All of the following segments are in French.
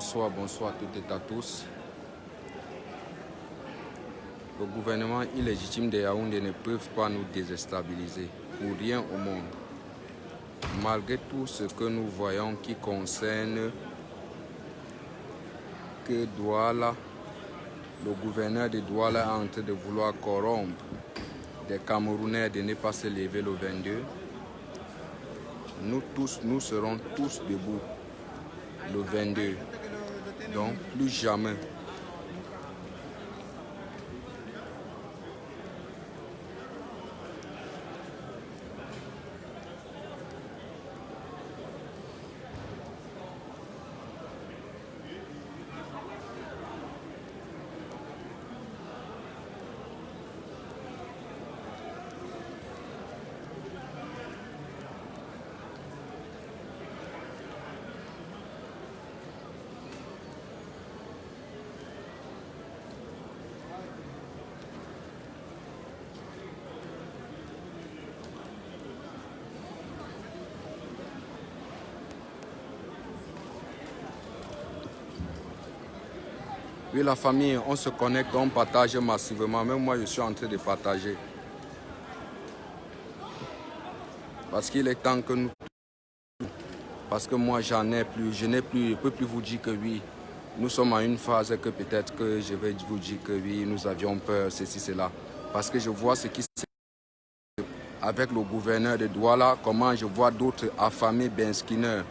Bonsoir à toutes et à tous. Le gouvernement illégitime de Yaoundé ne peut pas nous déstabiliser, pour rien au monde. Malgré tout ce que nous voyons qui concerne que Douala, le gouverneur de Douala est en train de vouloir corrompre des Camerounais de ne pas se lever le 22. Nous serons tous debout le 22. Donc plus jamais. Oui, la famille, on se connecte, on partage massivement. Même moi, je suis en train de partager. Parce qu'il est temps que nous... Parce que moi, je ne peux plus vous dire que oui, nous sommes à une phase que peut-être que je vais vous dire que oui, nous avions peur, ceci, cela. Parce que je vois ce qui se passe avec le gouverneur de Douala, comment je vois d'autres affamés Benskineurs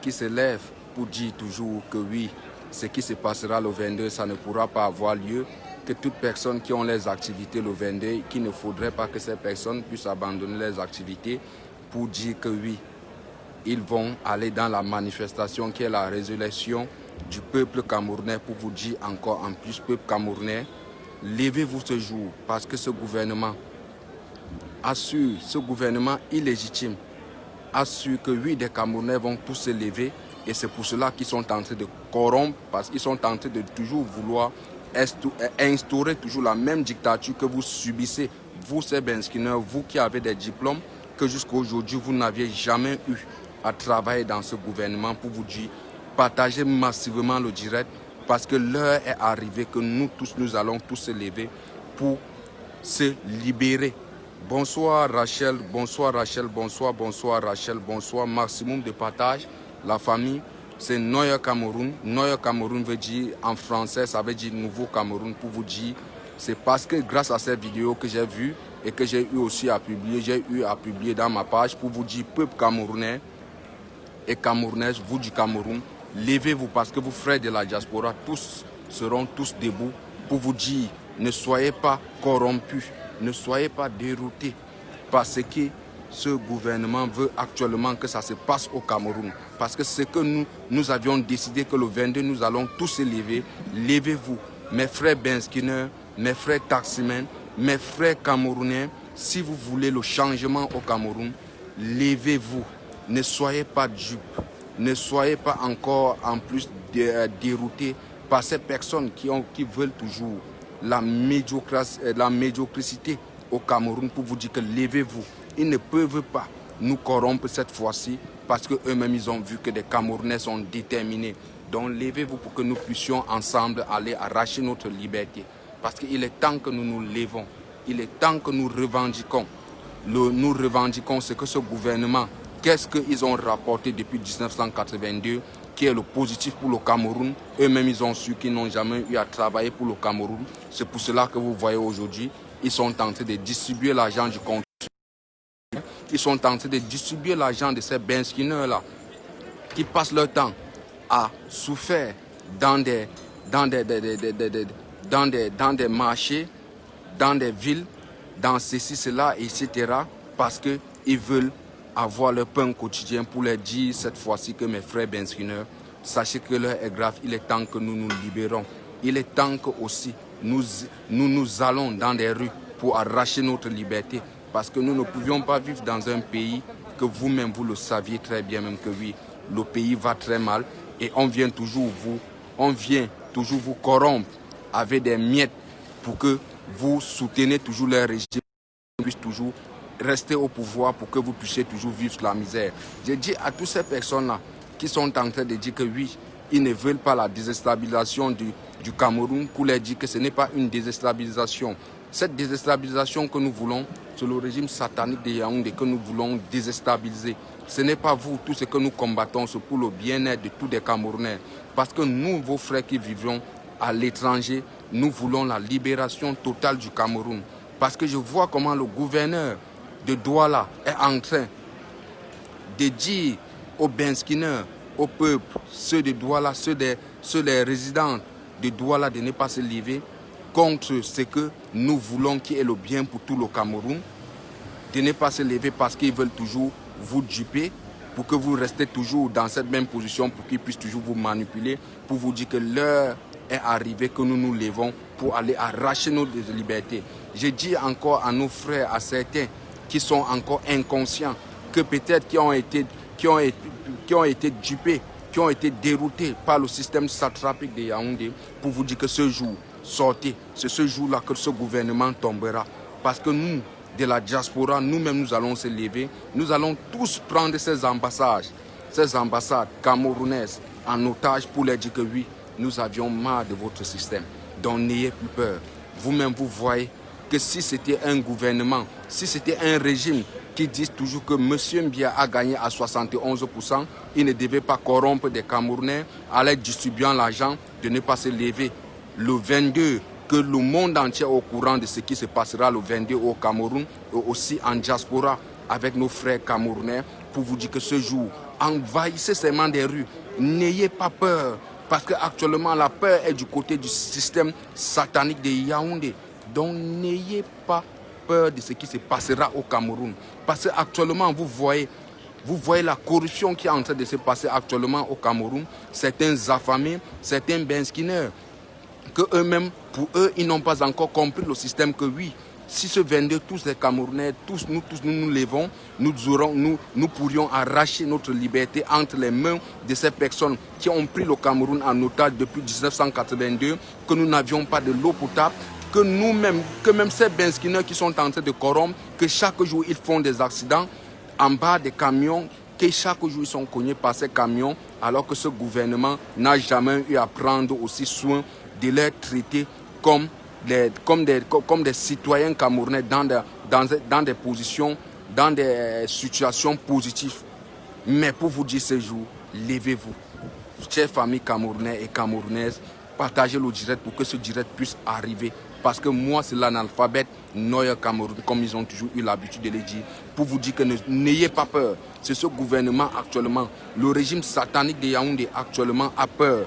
qui se lèvent pour dire toujours que oui, ce qui se passera le 22, ça ne pourra pas avoir lieu, que toutes personnes qui ont les activités le 22, qu'il ne faudrait pas que ces personnes puissent abandonner les activités pour dire que oui, ils vont aller dans la manifestation qui est la résurrection du peuple camerounais pour vous dire encore en plus, peuple camerounais, levez-vous ce jour parce que ce gouvernement assure, ce gouvernement illégitime assure que oui, des Camerounais vont tous se lever et c'est pour cela qu'ils sont en train de corrompre parce qu'ils sont en train de toujours vouloir instaurer toujours la même dictature que vous subissez, vous ces Benskineurs, vous qui avez des diplômes que jusqu'à aujourd'hui vous n'aviez jamais eu à travailler dans ce gouvernement pour vous dire, partagez massivement le direct parce que l'heure est arrivée que nous allons tous se lever pour se libérer. Bonsoir Rachel, bonsoir Rachel, bonsoir Rachel, bonsoir, maximum de partage. La famille, c'est Neue Cameroun. Neue Cameroun veut dire, en français, ça veut dire Nouveau Cameroun pour vous dire. C'est parce que grâce à ces vidéos que j'ai vues et que j'ai eu aussi à publier, j'ai eu à publier dans ma page pour vous dire, peuple camerounais et camerounaises, vous du Cameroun, levez-vous parce que vous frères de la diaspora, tous seront tous debout pour vous dire, ne soyez pas corrompus. Ne soyez pas déroutés parce que ce gouvernement veut actuellement que ça se passe au Cameroun. Parce que c'est que nous avions décidé que le 22, nous allons tous se lever. Levez-vous, mes frères Benskineurs, mes frères Taximen, mes frères Camerounais. Si vous voulez le changement au Cameroun, levez-vous. Ne soyez pas dupes. Ne soyez pas encore en plus déroutés par ces personnes qui veulent toujours la médiocrité au Cameroun pour vous dire que levez-vous. Ils ne peuvent pas nous corrompre cette fois-ci parce qu'eux-mêmes ils ont vu que des Camerounais sont déterminés. Donc levez-vous pour que nous puissions ensemble aller arracher notre liberté. Parce qu'il est temps que nous nous levons. Il est temps que nous revendiquons. Nous revendiquons ce que ce gouvernement, qu'est-ce qu'ils ont rapporté depuis 1982 qui est le positif pour le Cameroun. Eux-mêmes, ils ont su qu'ils n'ont jamais eu à travailler pour le Cameroun. C'est pour cela que vous voyez aujourd'hui, ils sont en train de distribuer l'argent du compte. Ils sont en train de distribuer l'argent de ces Benskineurs-là qui passent leur temps à souffrir dans des marchés, dans des villes, dans ceci, cela, etc. parce qu'ils veulent avoir leur pain quotidien pour leur dire cette fois-ci que mes frères Benskineurs, sachez que l'heure est grave, il est temps que nous nous libérons. Il est temps que aussi nous allons dans des rues pour arracher notre liberté. Parce que nous ne pouvions pas vivre dans un pays que vous-même vous le saviez très bien, même que oui, le pays va très mal et on vient toujours vous corrompre avec des miettes pour que vous souteniez toujours le régime, puisse toujours rester au pouvoir pour que vous puissiez toujours vivre la misère. Je dis à toutes ces personnes-là qui sont en train de dire que oui, ils ne veulent pas la déstabilisation du Cameroun, pour leur dire que ce n'est pas une déstabilisation. Cette déstabilisation que nous voulons, c'est le régime satanique de Yaoundé que nous voulons déstabiliser. Ce n'est pas vous, tout ce que nous combattons, c'est pour le bien-être de tous les Camerounais. Parce que nous, vos frères qui vivons à l'étranger, nous voulons la libération totale du Cameroun. Parce que je vois comment le gouverneur de Douala est en train de dire aux Benskineurs, au peuple, ceux de Douala, ceux des résidents de Douala de ne pas se lever contre ce que nous voulons qui est le bien pour tout le Cameroun, de ne pas se lever parce qu'ils veulent toujours vous duper, pour que vous restez toujours dans cette même position, pour qu'ils puissent toujours vous manipuler, pour vous dire que l'heure est arrivée, que nous nous levons pour aller arracher nos libertés. Je dis encore à nos frères, à certains qui sont encore inconscients, que peut-être qui ont été dupés, qui ont été déroutés par le système satrapique de Yaoundé, pour vous dire que ce jour, sortez, c'est ce jour-là que ce gouvernement tombera. Parce que nous, de la diaspora, nous-mêmes, nous allons se lever, nous allons tous prendre ces ambassades camerounaises en otage pour leur dire que oui, nous avions marre de votre système. Donc n'ayez plus peur. Vous-même, vous voyez que si c'était un gouvernement, si c'était un régime qui dit toujours que M. Mbia a gagné à 71%, il ne devait pas corrompre des Camerounais en leur distribuant l'argent de ne pas se lever. Le 22, que le monde entier est au courant de ce qui se passera le 22 au Cameroun et aussi en diaspora avec nos frères camerounais pour vous dire que ce jour, envahissez seulement des rues. N'ayez pas peur parce qu'actuellement la peur est du côté du système satanique de Yaoundé. Donc n'ayez pas peur de ce qui se passera au Cameroun. Parce qu'actuellement, vous voyez la corruption qui est en train de se passer actuellement au Cameroun. Certains affamés, certains benskineurs, que eux-mêmes, pour eux, ils n'ont pas encore compris le système que oui, si ce 22, tous les Camerounais, tous nous levons, nous pourrions arracher notre liberté entre les mains de ces personnes qui ont pris le Cameroun en otage depuis 1982, que nous n'avions pas de l'eau potable, que nous-mêmes, que même ces benskineurs qui sont en train de corrompre, que chaque jour ils font des accidents en bas des camions, que chaque jour ils sont cognés par ces camions, alors que ce gouvernement n'a jamais eu à prendre aussi soin de les traiter comme des citoyens camerounais dans des positions, dans des situations positives. Mais pour vous dire ce jour, levez-vous. Chers familles camerounaises et camerounaises, partagez le direct pour que ce direct puisse arriver. Parce que moi, c'est l'analphabète Noya Cameroun, comme ils ont toujours eu l'habitude de le dire. Pour vous dire que n'ayez pas peur. C'est ce gouvernement actuellement, le régime satanique de Yaoundé actuellement a peur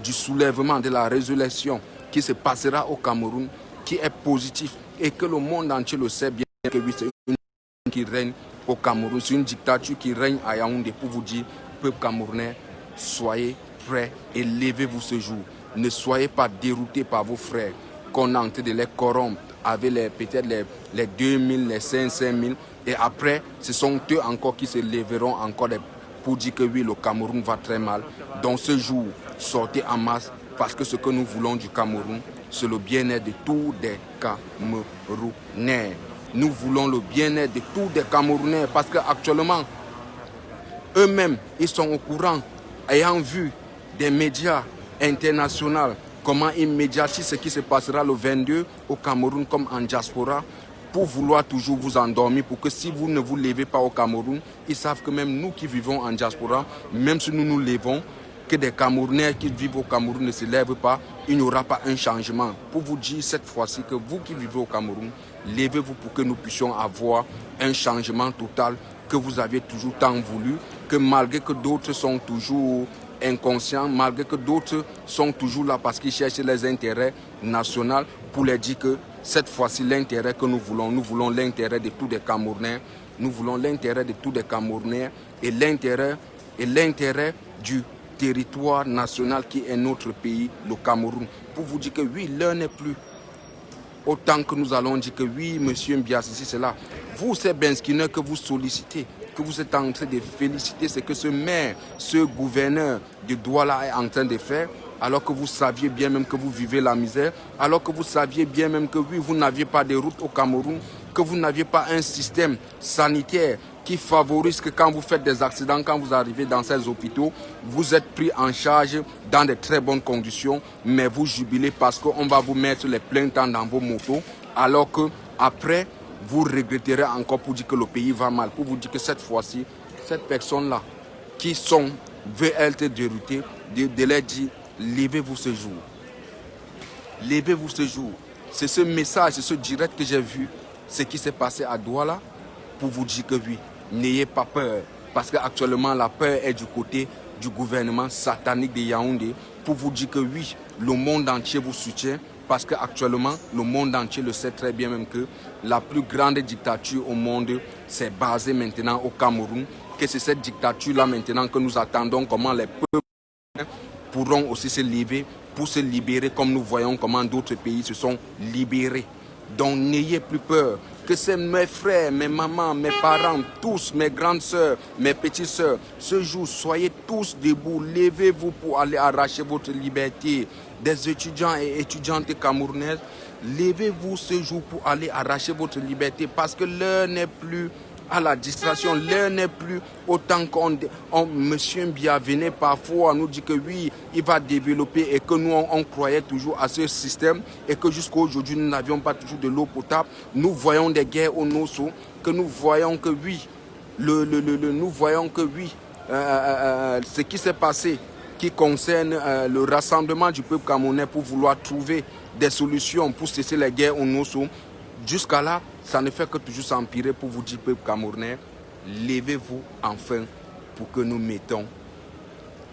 du soulèvement, de la résurrection qui se passera au Cameroun, qui est positif et que le monde entier le sait bien que oui, c'est une qui règne au Cameroun, c'est une dictature qui règne à Yaoundé. Pour vous dire, peuple camerounais, soyez prêts et levez-vous ce jour. Ne soyez pas déroutés par vos frères qu'on est en train de les corrompre avec peut-être les 2000, les 5000 et après, ce sont eux encore qui se lèveront encore pour dire que oui, le Cameroun va très mal. Donc ce jour, sortez en masse parce que ce que nous voulons du Cameroun, c'est le bien-être de tous les Camerounais. Nous voulons le bien-être de tous les Camerounais parce qu'actuellement, eux-mêmes, ils sont au courant, ayant vu des médias internationaux, comment ils médiatisent ce qui se passera le 22 au Cameroun comme en diaspora, pour vouloir toujours vous endormir, pour que si vous ne vous levez pas au Cameroun, ils savent que même nous qui vivons en diaspora, même si nous nous levons, que des Camerounais qui vivent au Cameroun ne se lèvent pas, il n'y aura pas un changement. Pour vous dire cette fois-ci que vous qui vivez au Cameroun, levez-vous pour que nous puissions avoir un changement total que vous avez toujours tant voulu, que malgré que d'autres sont toujours inconscients, malgré que d'autres sont toujours là parce qu'ils cherchent les intérêts nationaux, pour leur dire que cette fois-ci, l'intérêt que nous voulons l'intérêt de tous les Camerounais, nous voulons l'intérêt de tous les Camerounais et l'intérêt du territoire national qui est notre pays, le Cameroun. Pour vous dire que oui, l'heure n'est plus. Autant que nous allons dire que oui, monsieur Mbia, ceci, cela. Vous, ces benskineurs que vous sollicitez, que vous êtes en train de féliciter, c'est que ce maire, ce gouverneur de Douala est en train de faire, alors que vous saviez bien même que vous vivez la misère, alors que vous saviez bien même que oui, vous n'aviez pas de route au Cameroun, que vous n'aviez pas un système sanitaire qui favorise que quand vous faites des accidents, quand vous arrivez dans ces hôpitaux, vous êtes pris en charge dans de très bonnes conditions, mais vous jubilez parce qu'on va vous mettre les pleins temps dans vos motos, alors que après, vous regretterez encore pour dire que le pays va mal, pour vous dire que cette fois-ci, cette personne-là, qui veut être déroutée, de leur dire, levez-vous ce jour. Levez-vous ce jour. C'est ce message, c'est ce direct que j'ai vu, ce qui s'est passé à Douala, pour vous dire que oui, n'ayez pas peur. Parce qu'actuellement, la peur est du côté du gouvernement satanique de Yaoundé, pour vous dire que oui, le monde entier vous soutient. Parce qu'actuellement, le monde entier le sait très bien même que la plus grande dictature au monde s'est basée maintenant au Cameroun. Que c'est cette dictature-là maintenant que nous attendons, comment les peuples pourront aussi se lever pour se libérer, comme nous voyons comment d'autres pays se sont libérés. Donc n'ayez plus peur, que c'est mes frères, mes mamans, mes parents, tous, mes grandes sœurs, mes petites sœurs, ce jour, soyez tous debout, levez-vous pour aller arracher votre liberté. Des étudiants et étudiantes camerounaises, levez-vous ce jour pour aller arracher votre liberté, parce que l'heure n'est plus à la distraction, l'heure n'est plus autant qu'on Monsieur Mbia venait parfois nous dit que oui, il va développer et que nous on croyait toujours à ce système et que jusqu'à aujourd'hui nous n'avions pas toujours de l'eau potable. Nous voyons des guerres au Nosso, que nous voyons que oui, nous voyons que oui, ce qui s'est passé qui concerne le rassemblement du peuple camerounais pour vouloir trouver des solutions pour cesser les guerres au Nosso. Jusqu'à là, ça ne fait que toujours s'empirer pour vous dire, peuple camerounais, levez-vous enfin pour que nous mettons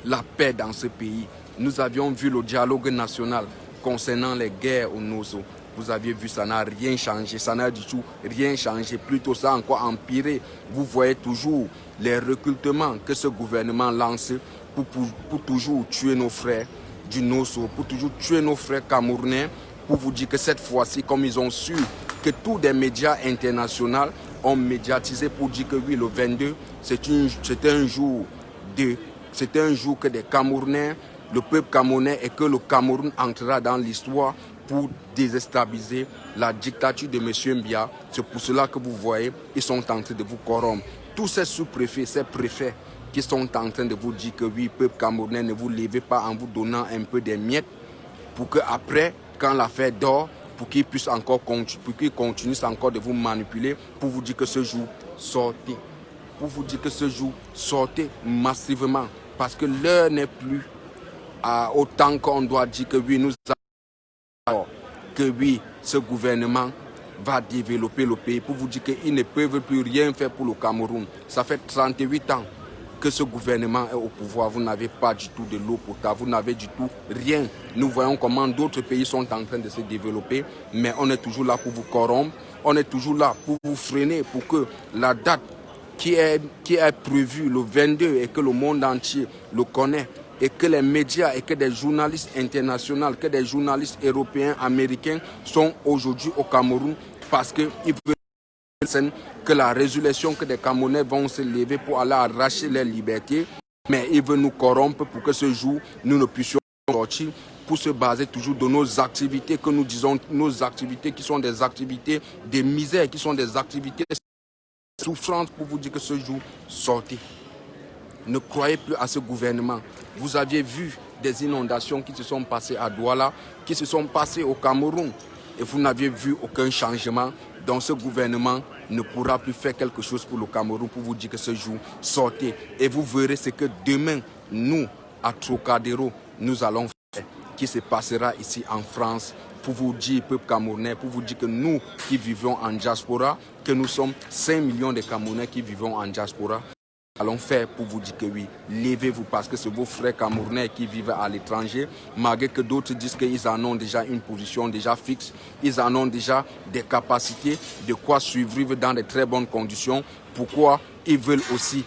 la paix dans ce pays. Nous avions vu le dialogue national concernant les guerres au Nosso. Vous aviez vu, ça n'a rien changé, ça n'a du tout rien changé. Plutôt ça a encore empiré. Vous voyez toujours les recrutements que ce gouvernement lance pour toujours tuer nos frères du Nosso, pour toujours tuer nos frères camerounais, pour vous dire que cette fois-ci, comme ils ont su que tous les médias internationaux ont médiatisé pour dire que oui, le 22, c'était un jour que des Camerounais, le peuple camerounais, et que le Cameroun entrera dans l'histoire pour déstabiliser la dictature de M. Mbia. C'est pour cela que vous voyez, ils sont en train de vous corrompre. Tous ces sous-préfets, ces préfets qui sont en train de vous dire que oui, peuple camerounais, ne vous levez pas en vous donnant un peu des miettes pour qu'après, quand l'affaire dort, pour qu'ils puissent encore continuent encore de vous manipuler, pour vous dire que ce jour, sortez. Pour vous dire que ce jour, sortez massivement. Parce que l'heure n'est plus autant qu'on doit dire que oui, que oui, ce gouvernement va développer le pays. Pour vous dire qu'ils ne peuvent plus rien faire pour le Cameroun. Ça fait 38 ans que ce gouvernement est au pouvoir. Vous n'avez pas du tout de l'eau potable, vous n'avez du tout rien. Nous voyons comment d'autres pays sont en train de se développer, mais on est toujours là pour vous corrompre, on est toujours là pour vous freiner, pour que la date qui est prévue le 22 et que le monde entier le connaît, et que les médias et que des journalistes internationaux, que des journalistes européens, américains sont aujourd'hui au Cameroun parce qu'ils veulent que la résolution que des Camerounais vont se lever pour aller arracher leur liberté, mais ils veulent nous corrompre pour que ce jour, nous ne puissions sortir pour se baser toujours de nos activités que nous disons, nos activités qui sont des activités de misère, qui sont des activités de souffrance, pour vous dire que ce jour, sortez. Ne croyez plus à ce gouvernement. Vous aviez vu des inondations qui se sont passées à Douala, qui se sont passées au Cameroun, et vous n'aviez vu aucun changement. Donc ce gouvernement ne pourra plus faire quelque chose pour le Cameroun, pour vous dire que ce jour, sortez. Et vous verrez ce que demain, nous, à Trocadéro, nous allons faire, qui se passera ici en France, pour vous dire, peuple camerounais, pour vous dire que nous qui vivons en diaspora, que nous sommes 5 millions de Camerounais qui vivons en diaspora, allons faire pour vous dire que oui, levez-vous parce que c'est vos frères camerounais qui vivent à l'étranger, malgré que d'autres disent qu'ils en ont déjà une position déjà fixe, ils en ont déjà des capacités, de quoi suivre dans de très bonnes conditions. Pourquoi ils veulent aussi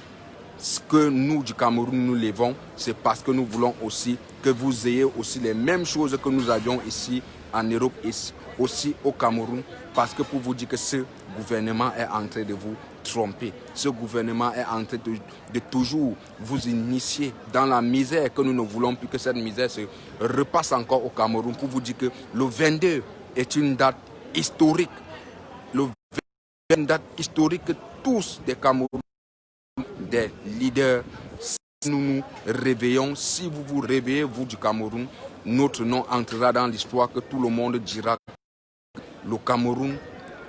ce que nous du Cameroun nous levons, c'est parce que nous voulons aussi que vous ayez aussi les mêmes choses que nous avions ici en Europe et aussi au Cameroun, parce que pour vous dire que ce gouvernement est en train de vous tromper. Ce gouvernement est en train de toujours vous initier dans la misère, que nous ne voulons plus que cette misère se repasse encore au Cameroun, pour vous dire que le 22 est une date historique. Le 22 est une date historique que tous les Camerounais des leaders. Si nous nous réveillons, si vous vous réveillez, vous du Cameroun, notre nom entrera dans l'histoire que tout le monde dira que le Cameroun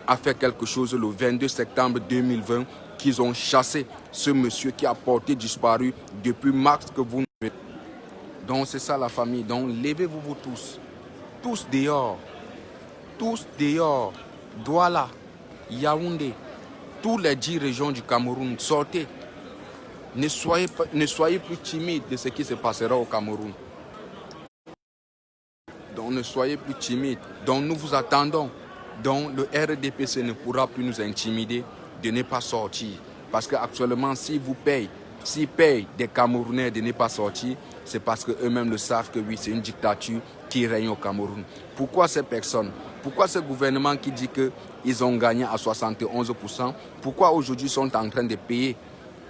a fait quelque chose le 22 septembre 2020, qu'ils ont chassé ce monsieur qui a porté disparu depuis mars que vous... Donc c'est ça la famille. Donc levez-vous vous tous. Tous dehors. Tous dehors. Douala, Yaoundé, tous les 10 régions du Cameroun, sortez. Ne soyez plus timides de ce qui se passera au Cameroun. Donc ne soyez plus timides. Donc nous vous attendons. Donc le RDPC ne pourra plus nous intimider de ne pas sortir. Parce qu'actuellement, s'ils payent des Camerounais de ne pas sortir, c'est parce qu'eux-mêmes le savent que oui, c'est une dictature qui règne au Cameroun. Pourquoi ces personnes? Pourquoi ce gouvernement qui dit qu'ils ont gagné à 71%, pourquoi aujourd'hui ils sont en train de payer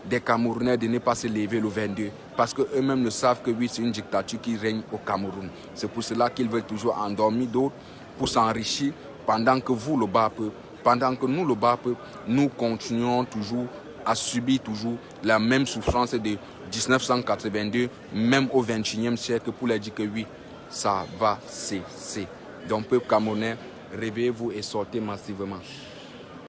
des Camerounais de ne pas se lever le 22? Parce qu'eux-mêmes le savent que oui, c'est une dictature qui règne au Cameroun. C'est pour cela qu'ils veulent toujours endormir d'autres pour s'enrichir pendant que vous, le bas peuple, pendant que nous, le bas peuple, nous continuons toujours à subir toujours la même souffrance de 1982, même au 21e siècle, pour leur dire que oui, ça va cesser. Donc, peuple camerounais, réveillez-vous et sortez massivement.